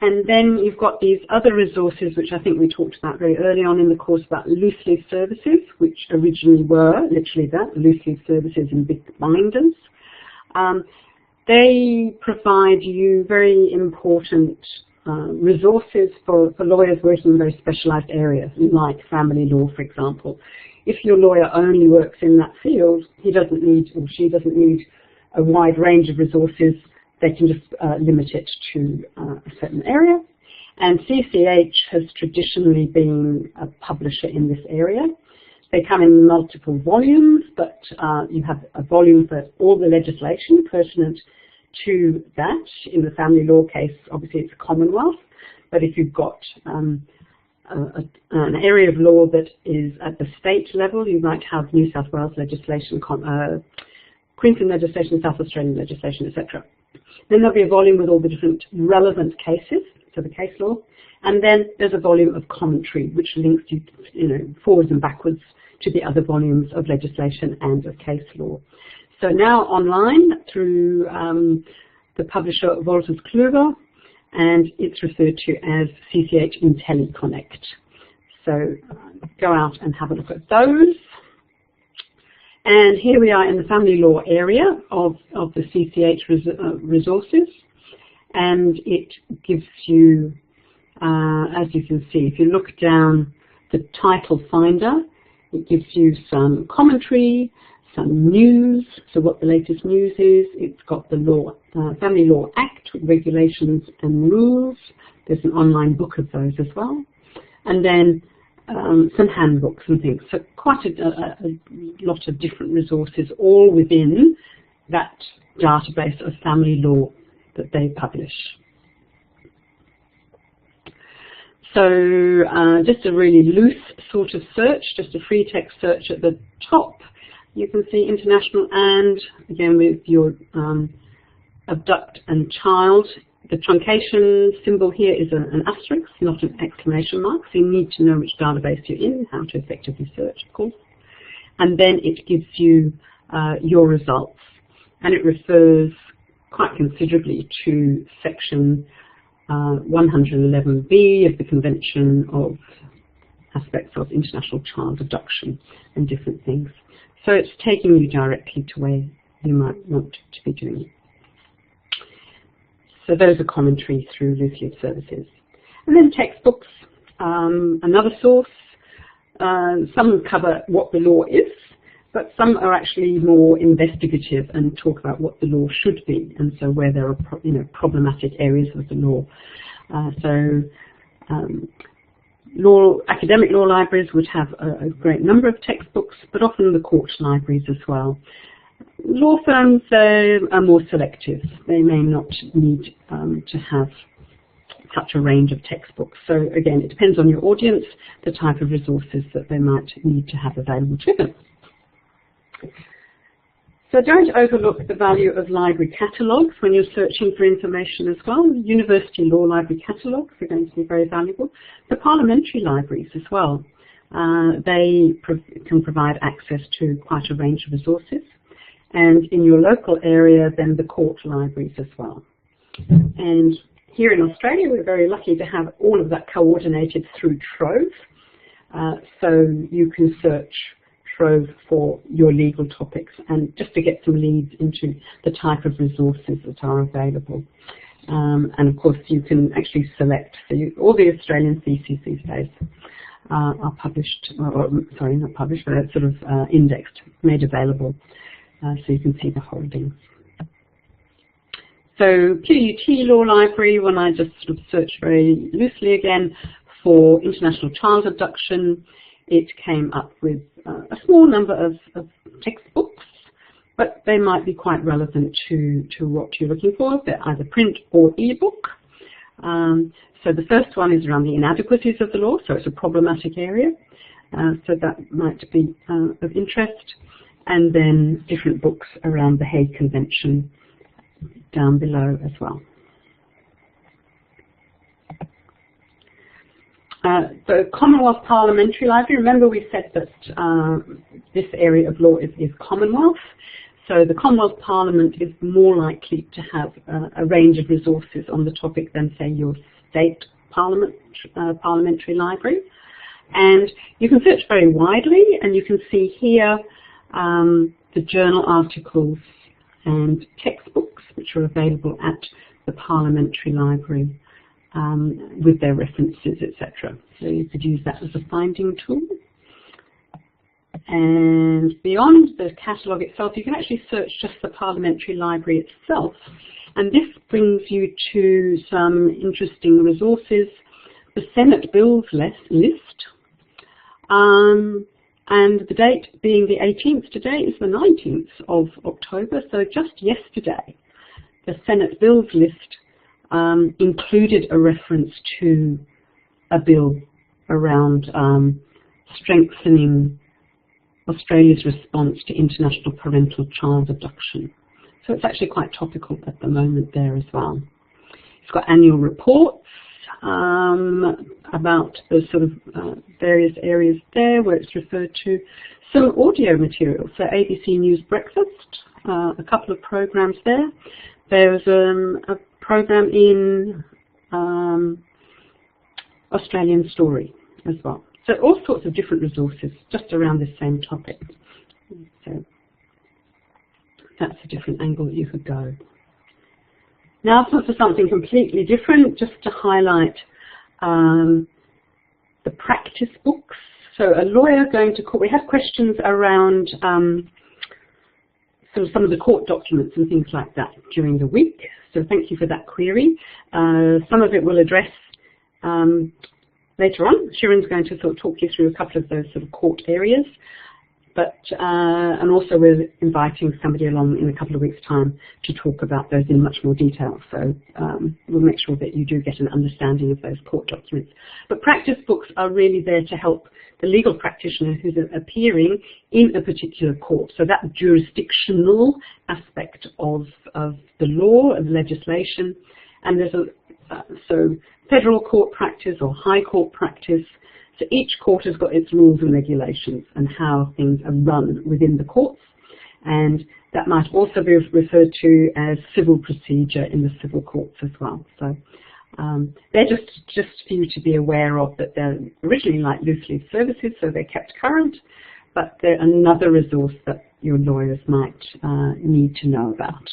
And then you've got these other resources, which I think we talked about very early on in the course, about loose leaf services, which originally were literally that, loose leaf services in big binders. They provide you very important resources for lawyers working in very specialised areas, like family law, for example. If your lawyer only works in that field, he doesn't need, or she doesn't need, a wide range of resources. They can just limit it to a certain area. And CCH has traditionally been a publisher in this area. They come in multiple volumes, but you have a volume for all the legislation pertinent to that. In the family law case, obviously it's Commonwealth, but if you've got an area of law that is at the state level, you might have New South Wales legislation, Queensland legislation, South Australian legislation, etc. Then there'll be a volume with all the different relevant cases, so the case law, and then there's a volume of commentary which links you, forwards and backwards to the other volumes of legislation and of case law. So now online through the publisher Wolters Kluwer, and it's referred to as CCH IntelliConnect. So go out and have a look at those. And here we are in the family law area of the CCH resources, and it gives you, as you can see, if you look down the title finder, it gives you some commentary, some news, so what the latest news is. It's got the law, Family Law Act, regulations and rules. There's an online book of those as well. And then some handbooks and things. So quite a lot of different resources, all within that database of family law that they publish. So just a really loose sort of search, just a free text search at the top. you can see international, and again with your abduct and child. The truncation symbol here is an asterisk, not an exclamation mark, so you need to know which database you're in, how to effectively search, of course. And then it gives you your results, and it refers quite considerably to section 111B of the Convention of Aspects of International Child Abduction and different things. So it's taking you directly to where you might want to be doing it. So those are commentary through loosely services. And then textbooks, another source. Some cover what the law is, but some are actually more investigative and talk about what the law should be, and so where there are problematic areas of the law. Academic law libraries would have a great number of textbooks, but often the court libraries as well. Law firms are more selective. They may not need to have such a range of textbooks. So again, it depends on your audience, the type of resources that they might need to have available to them. So don't overlook the value of library catalogues when you're searching for information as well. University law library catalogues are going to be very valuable. The parliamentary libraries as well. They can provide access to quite a range of resources. And in your local area, then the court libraries as well. And here in Australia, we're very lucky to have all of that coordinated through Trove. So you can search Trove for your legal topics, and just to get some leads into the type of resources that are available. And of course, you can actually select. So all the Australian theses these days are published, sorry, not published, but sort of indexed, made available. So you can see the holdings. So QUT Law Library, when I just sort of search very loosely again for international child abduction, it came up with a small number of textbooks, but they might be quite relevant to what you're looking for. They're either print or ebook. So the first one is around the inadequacies of the law, so it's a problematic area. So that might be of interest. And then different books around the Hague Convention down below as well. The Commonwealth Parliamentary Library, remember we said that this area of law is Commonwealth. So the Commonwealth Parliament is more likely to have a range of resources on the topic than, say, your state parliamentary library. And you can search very widely, and you can see here the journal articles and textbooks which are available at the Parliamentary Library with their references, etc. So you could use that as a finding tool. And beyond the catalogue itself, you can actually search just the Parliamentary Library itself. And this brings you to some interesting resources. The Senate Bills list. And the date being the 18th, today is the 19th of October, so just yesterday the Senate Bills list included a reference to a bill around strengthening Australia's response to international parental child abduction. So it's actually quite topical at the moment there as well. It's got annual reports about the sort of various areas there where it's referred to. Some audio material, so ABC News Breakfast, a couple of programs there. There's a program in Australian Story as well. So all sorts of different resources just around this same topic. So that's a different angle that you could go. Now for something completely different, just to highlight the practice books. So a lawyer going to court, we had questions around sort of some of the court documents and things like that during the week. So thank you for that query. Some of it we'll address later on. Sharon's going to sort of talk you through a couple of those sort of court areas. And also we're inviting somebody along in a couple of weeks' time to talk about those in much more detail. So we'll make sure that you do get an understanding of those court documents. But practice books are really there to help the legal practitioner who's appearing in a particular court. So that jurisdictional aspect of the law and legislation. And there's so federal court practice or high court practice. So each court has got its rules and regulations and how things are run within the courts. And that might also be referred to as civil procedure in the civil courts as well. So they're just for you to be aware of that they're originally like loose leaf services, so they're kept current, but they're another resource that your lawyers might need to know about.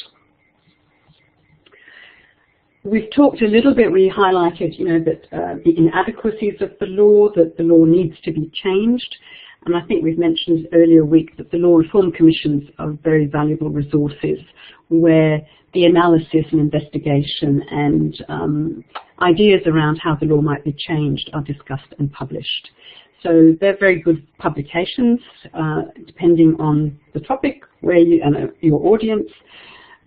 We've talked a little bit, we highlighted, that the inadequacies of the law, that the law needs to be changed. And I think we've mentioned earlier week that the Law Reform Commissions are very valuable resources where the analysis and investigation and ideas around how the law might be changed are discussed and published. So they're very good publications, depending on the topic, where you and your audience.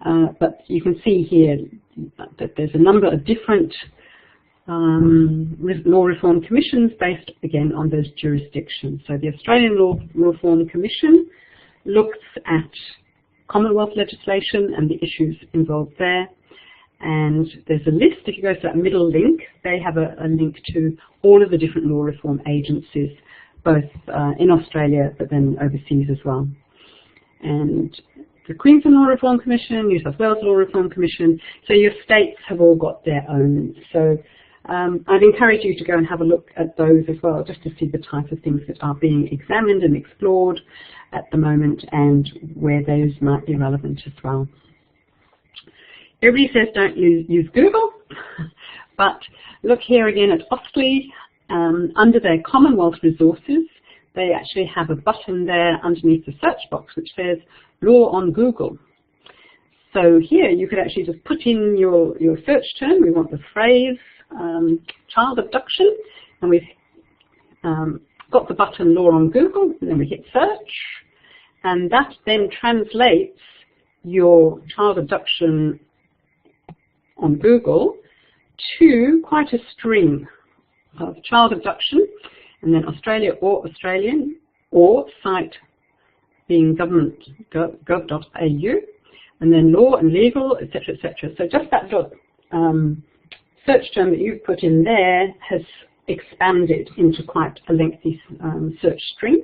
But you can see here that there's a number of different law reform commissions based, again, on those jurisdictions. So the Australian Law Reform Commission looks at Commonwealth legislation and the issues involved there. And there's a list, if you go to that middle link, they have a link to all of the different law reform agencies, both in Australia but then overseas as well. And the Queensland Law Reform Commission, New South Wales Law Reform Commission, so your states have all got their own. So I'd encourage you to go and have a look at those as well, just to see the type of things that are being examined and explored at the moment and where those might be relevant as well. Everybody says don't use Google, but look here again at Ofsted, under their Commonwealth resources, they actually have a button there underneath the search box which says Law on Google. So here you could actually just put in your search term. We want the phrase child abduction, and we've got the button Law on Google, and then we hit search, and that then translates your child abduction on Google to quite a string of child abduction, and then Australia or Australian, or site being government.gov.au, and then law and legal, etc., etc. So just that search term that you've put in there has expanded into quite a lengthy search string,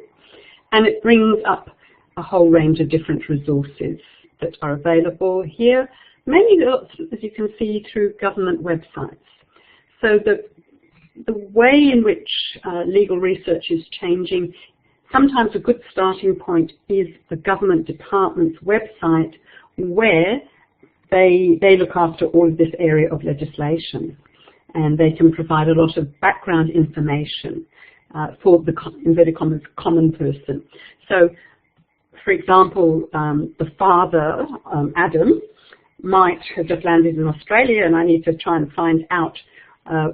and it brings up a whole range of different resources that are available here, mainly, as you can see, through government websites. So the way in which legal research is changing, sometimes a good starting point is the government department's website, where they look after all of this area of legislation, and they can provide a lot of background information for the, inverted commas, common person. So, for example, the father, Adam, might have just landed in Australia, and I need to try and find out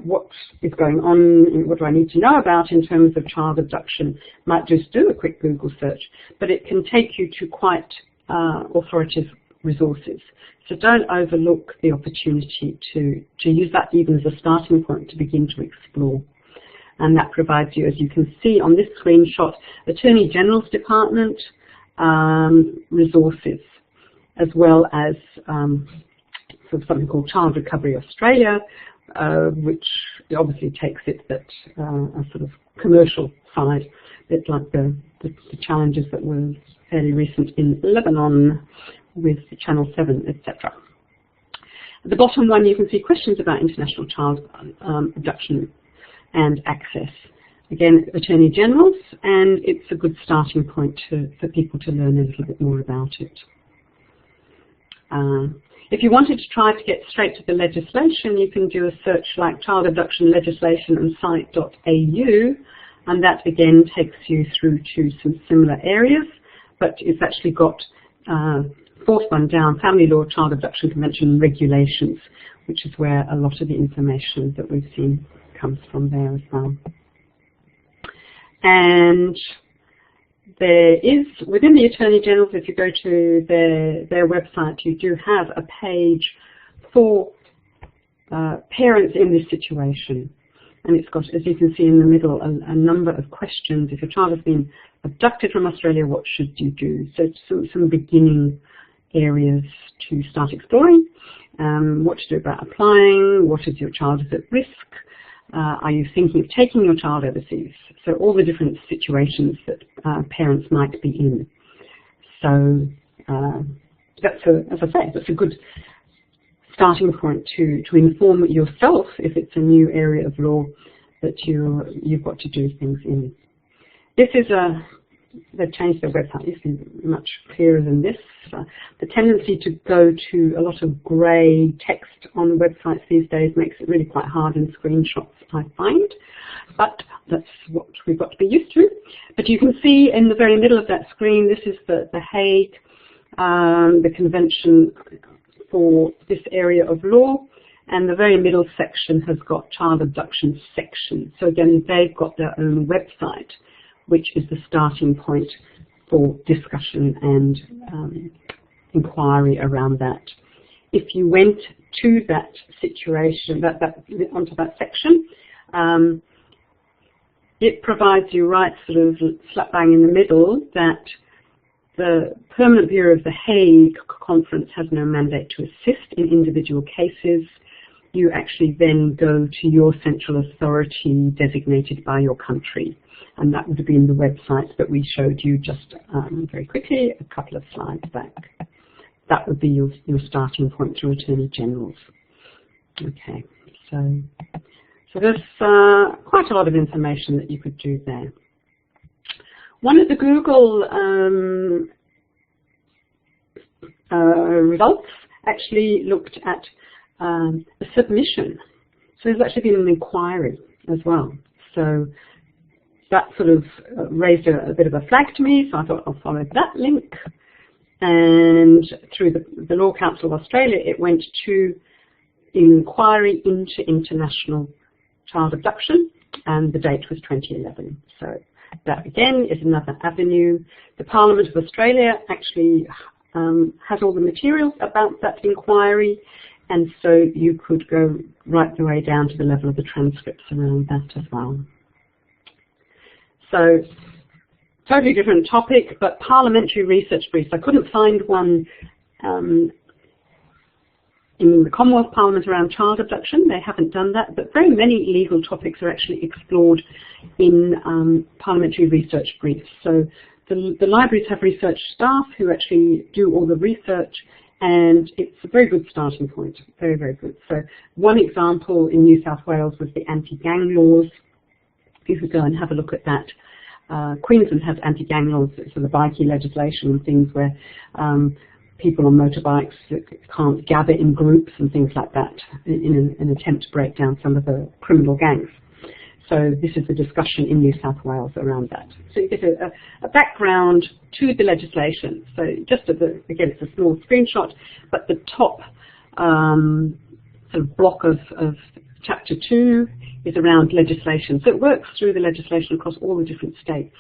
what is going on, what do I need to know about in terms of child abduction. Might just do a quick Google search, but it can take you to quite authoritative resources. So don't overlook the opportunity to use that even as a starting point to begin to explore. And that provides you, as you can see on this screenshot, Attorney General's Department resources, as well as sort of something called Child Recovery Australia, which obviously takes it that a sort of commercial side, a bit like the challenges that were fairly recent in Lebanon with Channel 7, etc. At the bottom one, you can see questions about international child abduction and access. Again, Attorney General's, and it's a good starting point for people to learn a little bit more about it. If you wanted to try to get straight to the legislation, you can do a search like Child Abduction Legislation and site.au, and that again takes you through to some similar areas, but it's actually got fourth one down, Family Law, Child Abduction Convention and Regulations, which is where a lot of the information that we've seen comes from there as well. And There is, within the Attorney General's, if you go to their website, you do have a page for parents in this situation. And it's got, as you can see in the middle, a number of questions. If your child has been abducted from Australia, what should you do? So some beginning areas to start exploring. What to do about applying, what if your child is at risk, are you thinking of taking your child overseas? So all the different situations that parents might be in. So that's as I say, that's a good starting point to inform yourself if it's a new area of law that you've got to do things in. This is they've changed their website. It used to be much clearer than this. The tendency to go to a lot of grey text on websites these days makes it really quite hard in screenshots, I find. But that's what we've got to be used to. But you can see in the very middle of that screen, this is the Hague, the convention for this area of law. And the very middle section has got child abduction section. So again, they've got their own website, which is the starting point for discussion and inquiry around that. If you went to that situation, onto that section, it provides you right sort of slap bang in the middle that the Permanent Bureau of the Hague Conference has no mandate to assist in individual cases. You actually then go to your central authority designated by your country. And that would have been the website that we showed you just very quickly a couple of slides back. That would be your starting point to Attorney General's. Okay, so there's quite a lot of information that you could do there. One of the Google results actually looked at a submission. So there's actually been an inquiry as well. So that sort of raised a bit of a flag to me, so I thought I'll follow that link. And through the Law Council of Australia, it went to inquiry into international child abduction, and the date was 2011. So that again is another avenue. The Parliament of Australia actually has all the materials about that inquiry, and so you could go right the way down to the level of the transcripts around that as well. So, totally different topic, but parliamentary research briefs. I couldn't find one in the Commonwealth Parliament around child abduction. They haven't done that, but very many legal topics are actually explored in parliamentary research briefs. So the libraries have research staff who actually do all the research, and it's a very good starting point, very, very good. So one example in New South Wales was the anti-gang laws. You could go and have a look at that. Queensland has anti-gang laws, so the bikie legislation and things where people on motorbikes can't gather in groups and things like that in an attempt to break down some of the criminal gangs. So this is a discussion in New South Wales around that. So you get a background to the legislation. So just again, it's a small screenshot, but the top sort of block of Chapter 2 is around legislation. So it works through the legislation across all the different states.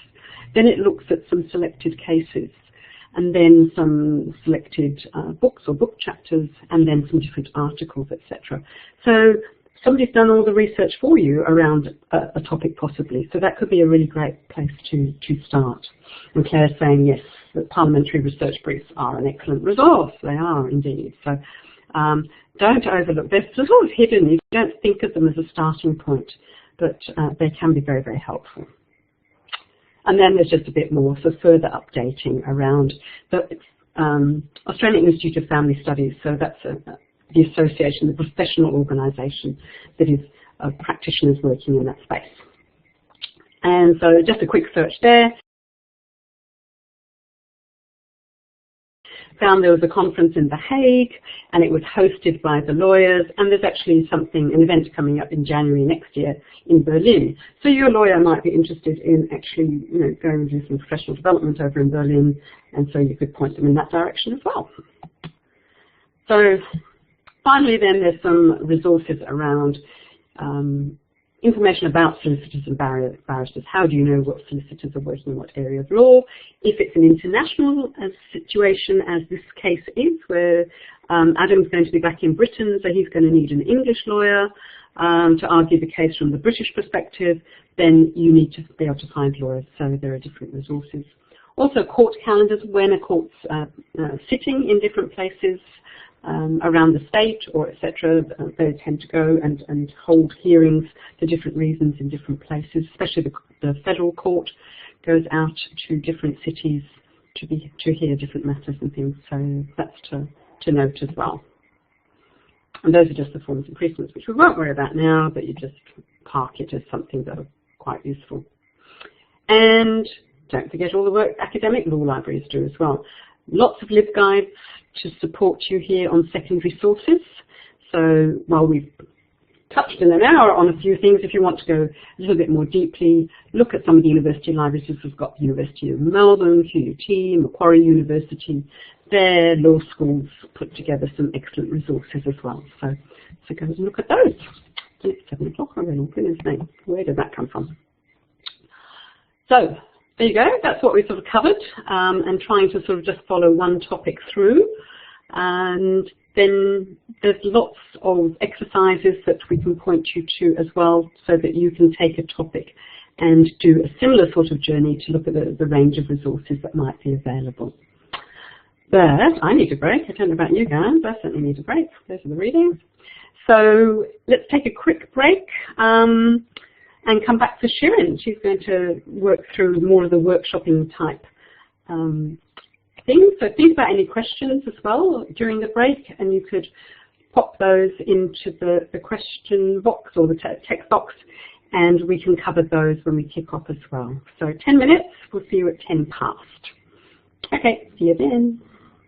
Then it looks at some selected cases, and then some selected books or book chapters, and then some different articles, etc. So somebody's done all the research for you around a topic possibly. So that could be a really great place to start. And Claire's saying, yes, that parliamentary research briefs are an excellent resource. They are indeed. So don't overlook. They're sort of hidden. You don't think of them as a starting point, but they can be very, very helpful. And then there's just a bit more, so further updating around the Australian Institute of Family Studies. So that's the association, the professional organisation that is practitioners working in that space. And so just a quick search there. Found there was a conference in The Hague, and it was hosted by the lawyers, and there's actually an event coming up in January next year in Berlin. So your lawyer might be interested in actually, going and do some professional development over in Berlin, and so you could point them in that direction as well. So finally then, there's some resources around information about solicitors and barristers. How do you know what solicitors are working in what area of law? If it's an international situation, as this case is, where Adam's going to be back in Britain, so he's going to need an English lawyer to argue the case from the British perspective, then you need to be able to find lawyers, so there are different resources. Also court calendars, when a court's sitting in different places around the state or etc. They tend to go and hold hearings for different reasons in different places, especially the federal court goes out to different cities to hear different matters and things, so that's to note as well. And those are just the forms and precedents, which we won't worry about now, but you just park it as something that are quite useful. And don't forget all the work academic law libraries do as well. Lots of LibGuides to support you here on secondary sources. So while we've touched in an hour on a few things, if you want to go a little bit more deeply, look at some of the university libraries. We've got the University of Melbourne, QUT, Macquarie University. Their law schools put together some excellent resources as well. So go and look at those. And it's 7 o'clock already, goodness me. Where did that come from? So there you go, that's what we sort of covered, and trying to sort of just follow one topic through. And then there's lots of exercises that we can point you to as well, so that you can take a topic and do a similar sort of journey to look at the range of resources that might be available. But I need a break. I don't know about you guys, I certainly need a break. Those are the readings. So let's take a quick break. And come back to Shirin. She's going to work through more of the workshopping type things. So think about any questions as well during the break, and you could pop those into the question box or the text box, and we can cover those when we kick off as well. So 10 minutes, we'll see you at 10 past. Okay, see you then.